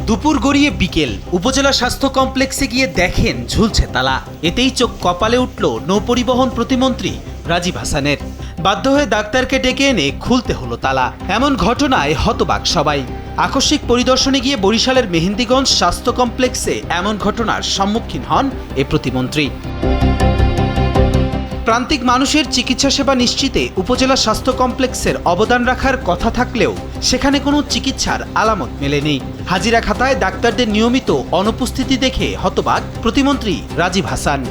দুপুর গড়িয়ে বিকেল উপজেলা স্বাস্থ্য কমপ্লেক্সে গিয়ে দেখেন ঝুলছে তালা। এতেই চোখ কপালে উঠল নৌপরিবহন প্রতিমন্ত্রী রাজীব হাসানের। বাধ্য হয়ে ডাক্তারকে ডেকে এনে খুলতে হলো তালা। এমন ঘটনায় হতবাক সবাই। আকস্মিক পরিদর্শনে গিয়ে বরিশালের মেহেন্দিগঞ্জ স্বাস্থ্য কমপ্লেক্সে এমন ঘটনার সম্মুখীন হন এ প্রতিমন্ত্রী। প্রান্তিক মানুষের চিকিৎসা সেবা নিশ্চিতে উপজেলা স্বাস্থ্য কমপ্লেক্সের অবদান রাখার কথা থাকলেও সেখানে কোনো চিকিৎসার আলামত মেলেনি। হাজিরা খাতায় ডাক্তারদের নিয়মিত অনুপস্থিতি দেখে হতবাক প্রতিমন্ত্রী রাজীব হাসান।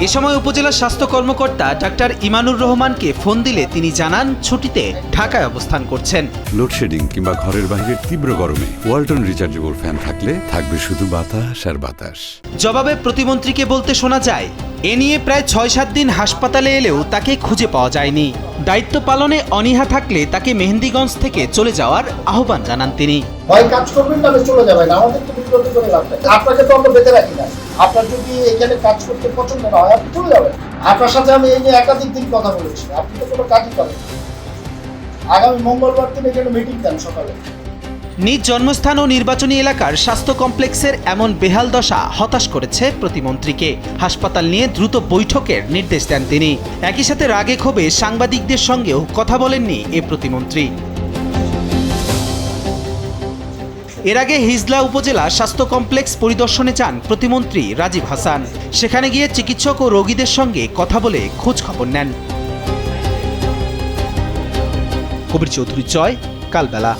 এ সময় উপজেলা স্বাস্থ্য কর্মকর্তা ডাক্তার ইমানুর রহমানকে ফোন দিলে তিনি জানান ছুটিতে ঢাকায় অবস্থান করছেন। লোডশেডিং কিংবা ঘরের বাইরের তীব্র গরমে ওয়ালটন রিচার্জেবল ফ্যান থাকলে থাকবে শুধু বাতাস আর বাতাস। জবাবে প্রতিমন্ত্রীকে বলতে শোনা যায়, এ নিয়ে প্রায় ৬-৭ দিন হাসপাতালে এলেও তাকে খুঁজে পাওয়া যায়নি। দায়িত্ব পালনে অনীহা থাকলে তাকে মেহেন্দিগঞ্জ থেকে চলে যাওয়ার আহ্বান জানান তিনি। হয় কাজ করবেন না চলে যাবেন, আমাদের তো বিরত করে লাভ নেই। আপনাকে তো আমরা বেঁধে রাখি না। আপনার যদি এখানে কাজ করতে পছন্দ না হয় আপনি চলে যাবেন। আপনার সাথে আমি এই নিয়ে একাধিক দিন কথা বলেছি, আপনি তো কোনো কাজই করেন। আগামী মঙ্গলবার দিন এখানে মিটিং দেন সকালে। নিজ জন্মস্থান ও নির্বাচনী এলাকার স্বাস্থ্য কমপ্লেক্সের এমন বেহাল দশা হতাশ করেছে প্রতিমন্ত্রীকে। হাসপাতাল নিয়ে দ্রুত বৈঠকের নির্দেশ দেন তিনি। একই সাথে রাগে ক্ষোভে সাংবাদিকদের সঙ্গেও কথা বলেননি এ প্রতিমন্ত্রী। এর আগে হিজলা উপজেলা স্বাস্থ্য কমপ্লেক্স পরিদর্শনে যান প্রতিমন্ত্রী রাজীব হাসান। সেখানে গিয়ে চিকিৎসক ও রোগীদের সঙ্গে কথা বলে খোঁজ খবর নেন। কবির চৌধুরী, জয়, কালবেলা।